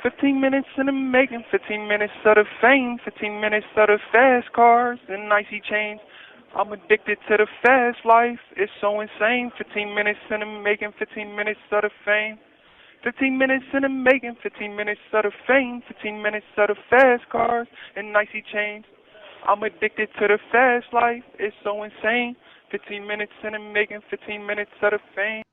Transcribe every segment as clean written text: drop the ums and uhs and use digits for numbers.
15 minutes in the making, 15 minutes of the fame, 15 minutes of the fast cars and icy chains. I'm addicted to the fast life, it's so insane. 15 minutes in the making, 15 minutes of the fame. 15 minutes in the making, 15 minutes of the fame, 15 minutes of the fast cars and icy chains. I'm addicted to the fast life, it's so insane. 15 minutes in the making, 15 minutes of the fame.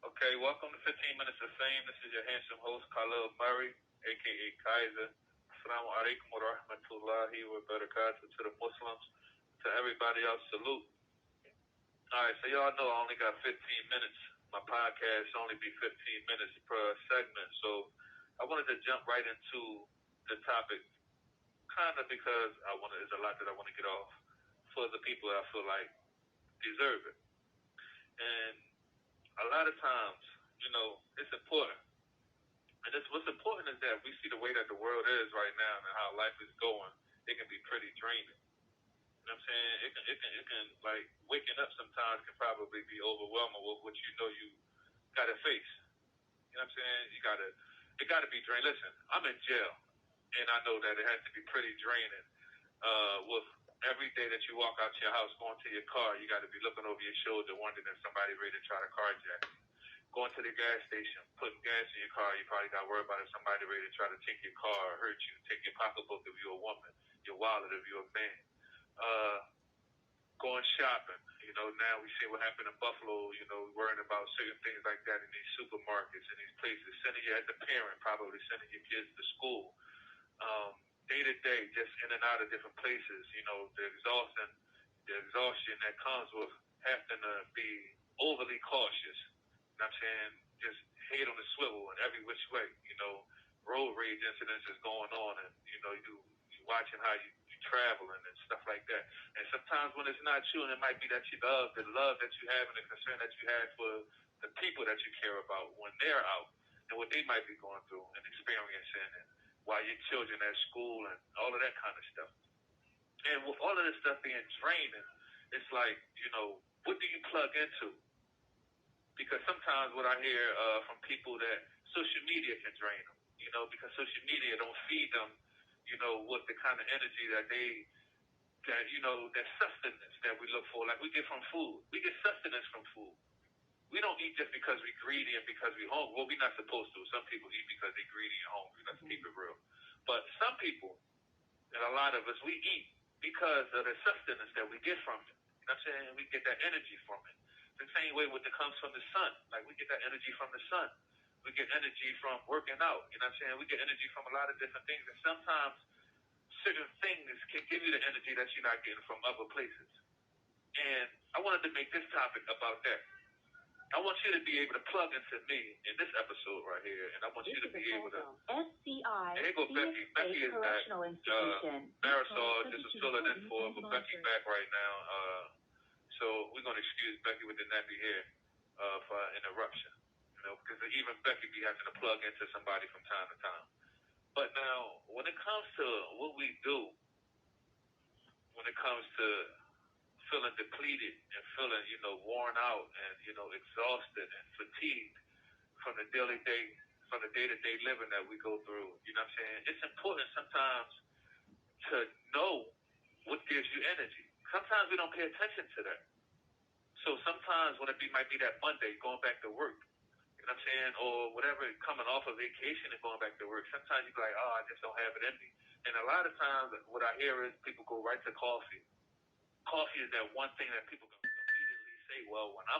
Okay, welcome to 15 Minutes of Fame. This is your handsome host, Khalil Murray, a.k.a. Kaiser. Assalamu alaikum wa rahmatullahi wa barakatuh to the Muslims. To everybody else, salute. All right, so y'all know I only got 15 minutes. My podcast only be 15 minutes per segment. So I wanted to jump right into the topic, kind of because there's a lot that I want to get off for the people that I feel like deserve it. And a lot of times, it's important. And what's important is that we see the way that the world is right now and how life is going. It can be pretty draining. You know what I'm saying? It can like waking up sometimes can probably be overwhelming with what you know you gotta face. You know what I'm saying? It gotta be draining. Listen, I'm in jail, and I know that it has to be pretty draining. With every day that you walk out to your house, going to your car, you got to be looking over your shoulder, wondering if somebody ready to try to carjack you. Going to the gas station, putting gas in your car, you probably got to worry about if somebody ready to try to take your car, hurt you, take your pocketbook if you're a woman, your wallet if you're a man. Going shopping, now we see what happened in Buffalo, worrying about certain things like that in these supermarkets and these places. Sending you as a parent, probably sending your kids to school. Day to day, just in and out of different places, the exhaustion that comes with having to be overly cautious. You know what I'm saying? Just head on the swivel in every which way. Road rage incidents is going on, and you watching how you traveling and stuff like that. And sometimes when it's not you, and it might be that you love the love that you have and the concern that you have for the people that you care about when they're out and what they might be going through and experiencing, and while your children at school and all of that kind of stuff. And with all of this stuff being draining, it's like, what do you plug into? Because sometimes what I hear from people that social media can drain them, because social media don't feed them, with the kind of energy that that sustenance that we look for, like we get from food. We get sustenance from food. We don't eat just because we're greedy and because we're hungry. Well, we're not supposed to. Some people eat because they're greedy and hungry. Let's keep it real. But some people, and a lot of us, we eat because of the sustenance that we get from it. You know what I'm saying? We get that energy from it. The same way when it comes from the sun. Like we get that energy from the sun. We get energy from working out. You know what I'm saying? We get energy from a lot of different things. And sometimes certain things can give you the energy that you're not getting from other places. And I wanted to make this topic about that. I want you to be able to plug into me in this episode right here, and I want you to be able to. SCI. Here go Becky. Becky is back. Marisol just was filling in for, but Becky back right now. So we're gonna excuse Becky with the nappy hair for interruption. Because even Becky be having to plug into somebody from time to time. But now, when it comes to what we do, when it comes to feeling depleted and feeling, worn out and, exhausted and fatigued from the day-to-day living that we go through, you know what I'm saying? It's important sometimes to know what gives you energy. Sometimes we don't pay attention to that. So sometimes when might be that Monday going back to work, you know what I'm saying, or whatever, coming off of vacation and going back to work, sometimes you be like, I just don't have it in me. And a lot of times what I hear is people go right to coffee. Coffee is that one thing that people can immediately say, well, when I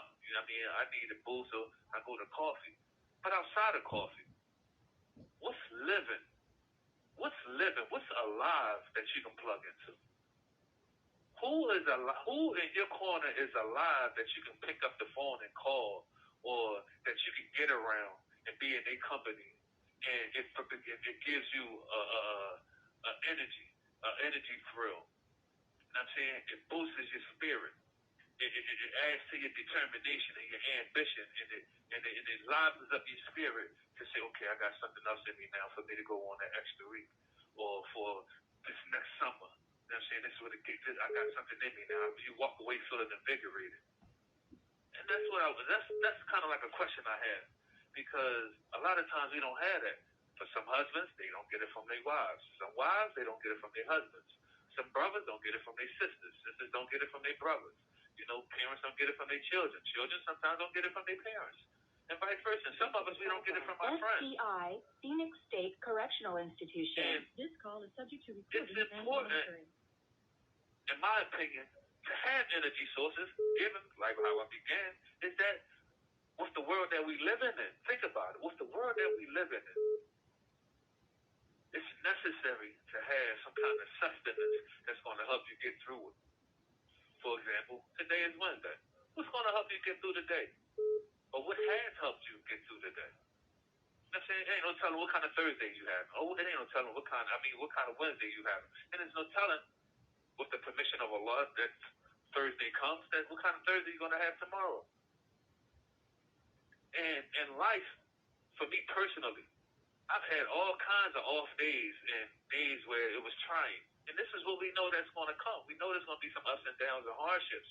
need a boost, so I go to coffee. But outside of coffee, what's living? What's alive that you can plug into? Who in your corner is alive that you can pick up the phone and call, or that you can get around and be in their company, and it gives you an energy thrill. You know what I'm saying? It boosts your spirit. It adds to your determination and your ambition, and it livens up your spirit to say, okay, I got something else in me now for me to go on that extra week, or for this next summer. You know what I'm saying? This is what it gets. I got something in me now. You walk away feeling invigorated. And that's kind of like a question I have, because a lot of times we don't have that. For some husbands, they don't get it from their wives. Some wives, they don't get it from their husbands. Some brothers don't get it from their sisters. Sisters don't get it from their brothers. Parents don't get it from their children. Children sometimes don't get it from their parents. And vice versa. Some of us, we don't get it from our friends. SCI, Phoenix State Correctional Institution. And this call is subject to recording it's important, in my opinion, to have energy sources, given, like how I began, is that what's the world that we live in? Think about it. What's the world that we live in? It's necessary to have some kind of sustenance that's going to help you get through it. For example, today is Wednesday. What's going to help you get through the day? Or what has helped you get through the day? You know what I'm saying? It ain't no telling what kind of Thursday you have. Oh, it ain't no telling what kind of Wednesday you have. And there's no telling, with the permission of Allah, that Thursday comes, that what kind of Thursday you're going to have tomorrow. And in life, for me personally, I've had all kinds of off days and days where it was trying. And this is what we know that's going to come. We know there's going to be some ups and downs and hardships.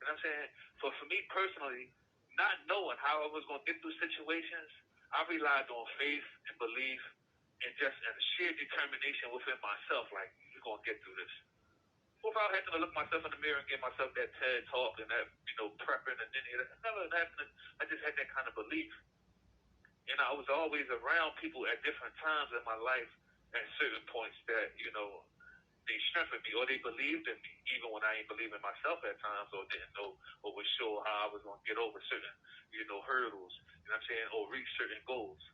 You know what I'm saying? For me personally, not knowing how I was going to get through situations, I relied on faith and belief and just a sheer determination within myself, like, you're going to get through this. Without having to look myself in the mirror and give myself that TED talk and that, prepping and any of that. Never happened. I just had that kind of belief. And I was always around people at different times in my life at certain points that, they strengthened me or they believed in me, even when I ain't believe in myself at times or didn't know or was sure how I was going to get over certain, hurdles, you know what I'm saying, or reach certain goals.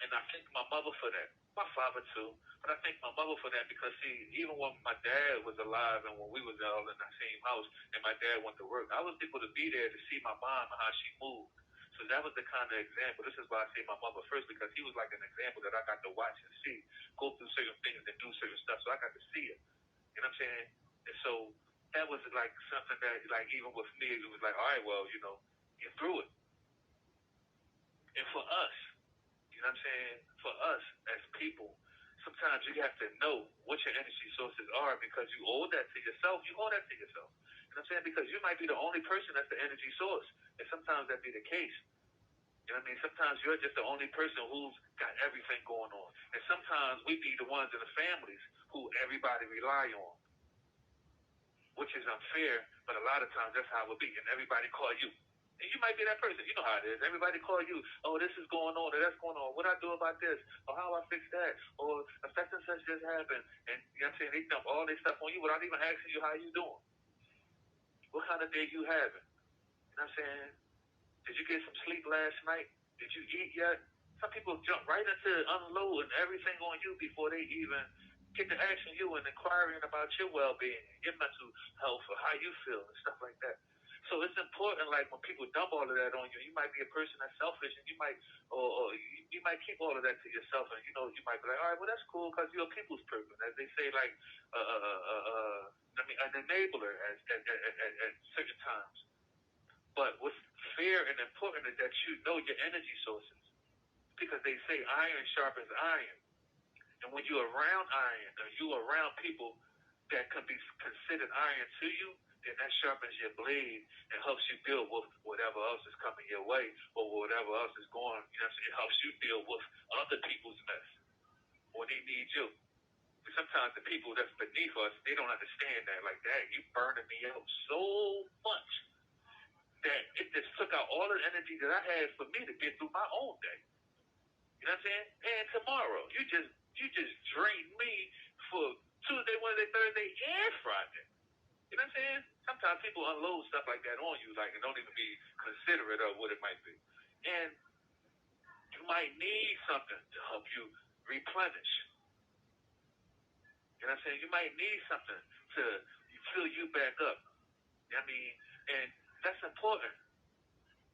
And I thank my mother for that. My father too. But I thank my mother for that because, see, even when my dad was alive and when we was all in the same house and my dad went to work, I was able to be there to see my mom and how she moved. So that was the kind of example. This is why I say my mother first, because he was like an example that I got to watch and see, go through certain things and do certain stuff. So I got to see it. You know what I'm saying? And so that was like something that, like, even with me, it was like, all right, well, get through it. And for us, you know what I'm saying? For us as people, sometimes you have to know what your energy sources are because you owe that to yourself. You owe that to yourself. You know what I'm saying? Because you might be the only person that's the energy source. And sometimes that be the case. You know what I mean? Sometimes you're just the only person who's got everything going on. And sometimes we be the ones in the families who everybody rely on, which is unfair, but a lot of times that's how it will be. And everybody call you. And you might be that person. You know how it is. Everybody call you. Oh, this is going on, or that's going on. What I do about this? Or how I fix that? Or such and such just happened. And you know what I'm saying? They dump all this stuff on you without even asking you how you doing. What kind of day you having? You know what I'm saying? Did you get some sleep last night? Did you eat yet? Some people jump right into unloading everything on you before they even get to asking you and inquiring about your well-being, your mental health, or how you feel and stuff like that. So it's important, like, when people dump all of that on you, you might be a person that's selfish, and you might, or you might keep all of that to yourself, and you might be like, all right, well, that's cool, because you're a people's person, as they say, like, an enabler at certain times. But what's fair and important is that you know your energy sources, because they say iron sharpens iron, and when you're around iron, or you're around people that can be considered iron to you, then that sharpens your blade and helps you deal with whatever else is coming your way or whatever else is going. You know what I'm saying? It helps you deal with other people's mess or they need you. But sometimes the people that's beneath us, they don't understand that. Like, dang, you burning me out so much that it just took out all the energy that I had for me to get through my own day. You know what I'm saying? And tomorrow, you just drained me for Tuesday, Wednesday, Thursday, and Friday. You know what I'm saying? Sometimes people unload stuff like that on you, like, and don't even be considerate of what it might be. And you might need something to help you replenish. You know what I'm saying? You might need something to fill you back up. You know what I mean? And that's important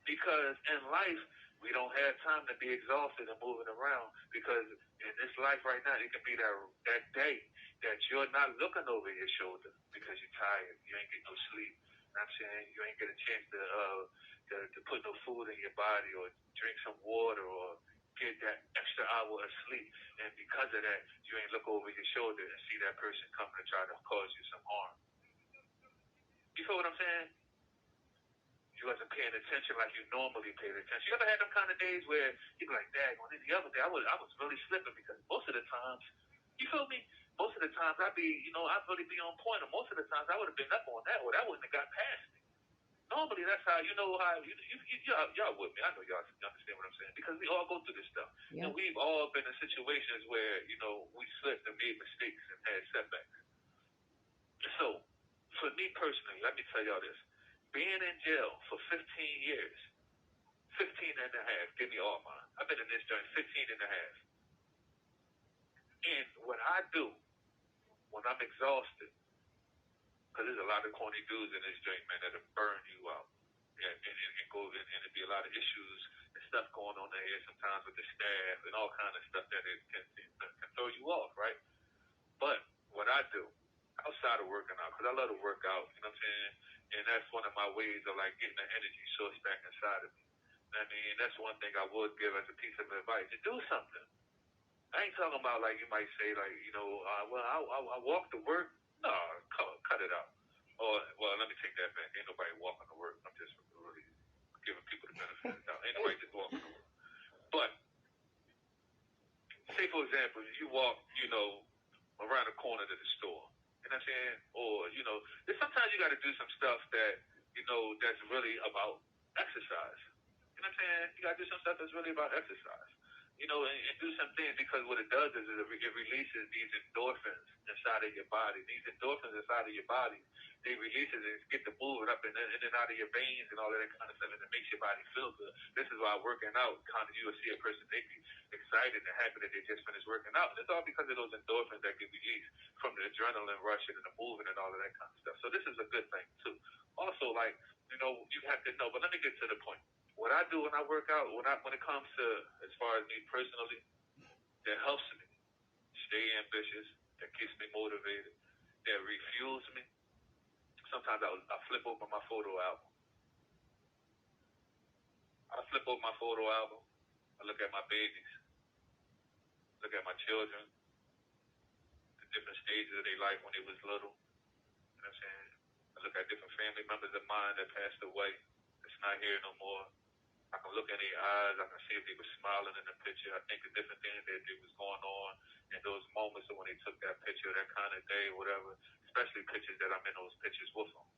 because in life, we don't have time to be exhausted and moving around because in this life right now, it can be that day that you're not looking over your shoulder because you're tired. You ain't getting no sleep. You know what I'm saying? You ain't get a chance to put no food in your body or drink some water or get that extra hour of sleep. And because of that, you ain't look over your shoulder and see that person coming to try to cause you some harm. You feel what I'm saying? You wasn't paying attention like you normally paid attention. You ever had them kind of days where you be like, dang, on the other day I was really slipping because most of the times, you feel me? Most of the times I'd really be on point, and most of the times I would have been up on that, or that wouldn't have got past me. Normally that's how y'all with me. I know y'all understand what I'm saying because we all go through this stuff, and we've all been in situations where we slipped and made mistakes and had setbacks. So, for me personally, let me tell y'all this. Being in jail for 15 years, 15 and a half, give me all mine. I've been in this joint 15 and a half. And what I do when I'm exhausted, because there's a lot of corny dudes in this joint, man, that'll burn you out. And it'd be a lot of issues and stuff going on there sometimes with the staff and all kind of stuff that it can throw you off, right? But what I do, outside of working out, because I love to work out, you know what I'm saying? And that's one of my ways of like getting the energy source back inside of me. I mean, that's one thing I would give as a piece of advice. To do something. I ain't talking about like you might say like, I walk to work. No, cut it out. Or, well, let me take that back. Ain't nobody walking to work. I'm just really giving people the benefit of the doubt. Ain't nobody just walking to work. But, say for example, you walk, around the corner to the store. You know what I'm saying? Or, sometimes you got to do some stuff that, that's really about exercise. You know what I'm saying? You got to do some stuff that's really about exercise. And do some things because what it does is it releases these endorphins inside of your body. These endorphins inside of your body, they release it and get the moving up in and out of your veins and all of that kind of stuff, and it makes your body feel good. This is why working out, kind of you will see a person, they be excited and happy that they just finished working out. And it's all because of those endorphins that get released from the adrenaline rushing and the moving and all of that kind of stuff. So this is a good thing too. Also, like, you have to know, but let me get to the point. What I do when I work out, when it comes to, as far as me personally, that helps me stay ambitious, that keeps me motivated, that refuels me. Sometimes I flip open my photo album. I look at my babies, look at my children, the different stages of their life when they was little. You know what I'm saying? I look at different family members of mine that passed away, that's not here no more. I can look in their eyes. I can see if they were smiling in the picture. I think of different things that was going on in those moments of when they took that picture, that kind of day, whatever. Especially pictures that I'm in those pictures with them.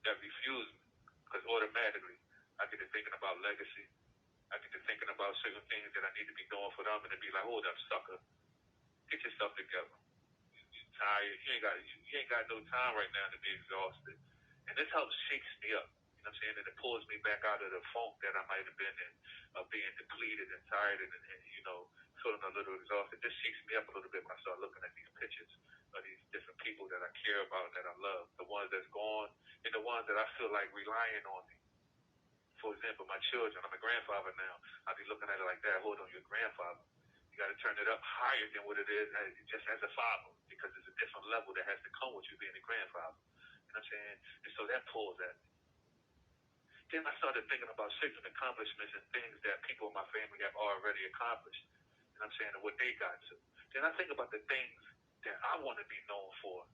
That refuels me. Because automatically, I get to thinking about legacy. I get to thinking about certain things that I need to be doing for them. And to be like, hold up, sucker. Get yourself together. You're tired. You ain't got no time right now to be exhausted. And this helps shakes me up. You know what I'm saying? And it pulls me back out of the funk that I might have been in, of being depleted and tired and feeling a little exhausted. This shakes me up a little bit when I start looking at these pictures of these different people that I care about and that I love. The ones that's gone and the ones that I feel like relying on me. For example, my children. I'm a grandfather now. I'll be looking at it like that. Hold on, you're a grandfather. You got to turn it up higher than what it is just as a father, because it's a different level that has to come with you being a grandfather. You know what I'm saying? And so that pulls at me. Then I started thinking about certain accomplishments and things that people in my family have already accomplished. You know what I'm saying? And what they got to. Then I think about the things that I want to be known for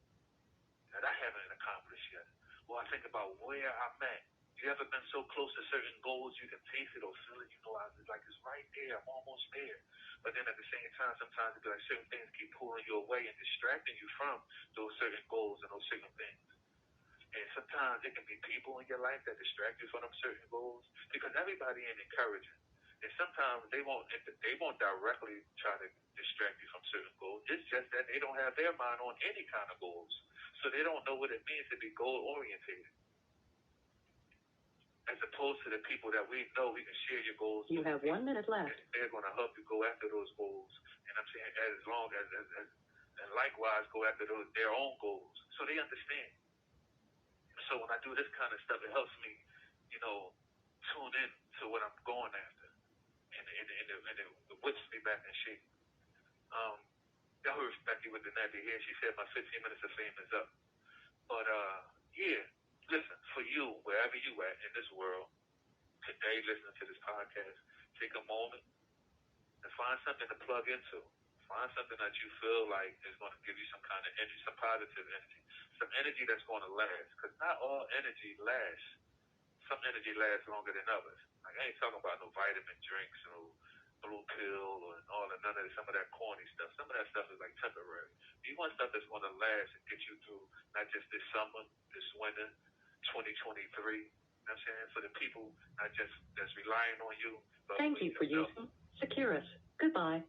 that I haven't accomplished yet. Well, I think about where I'm at. You ever been so close to certain goals you can taste it or feel it? It's right there. I'm almost there. But then at the same time, sometimes it be like certain things keep pulling you away and distracting you from those certain goals and those certain things. And sometimes it can be people in your life that distract you from them certain goals, because everybody ain't encouraging. And sometimes they won't directly try to distract you from certain goals. It's just that they don't have their mind on any kind of goals. So they don't know what it means to be goal-orientated. As opposed to the people that we know we can share your goals. You have 1 minute left. They're going to help you go after those goals. And I'm saying as long as and likewise go after their own goals. So they understand. So when I do this kind of stuff, it helps me, tune in to what I'm going after. And it whips me back in shape. Y'all heard Becky with the nappy hair. She said my 15 minutes of fame is up. But, listen, for you, wherever you at in this world, today listening to this podcast, take a moment and find something to plug into. Find something that you feel like is going to give you some kind of energy, some positive energy, some energy that's going to last. Because not all energy lasts. some energy lasts longer than others. Like, I ain't talking about no vitamin drinks or blue pill or none of some of that corny stuff. Some of that stuff is like temporary. You want stuff that's going to last and get you through not just this summer, this winter, 2023. You know what I'm saying? For the people not just that's relying on you. But thank you for using Securus. Goodbye.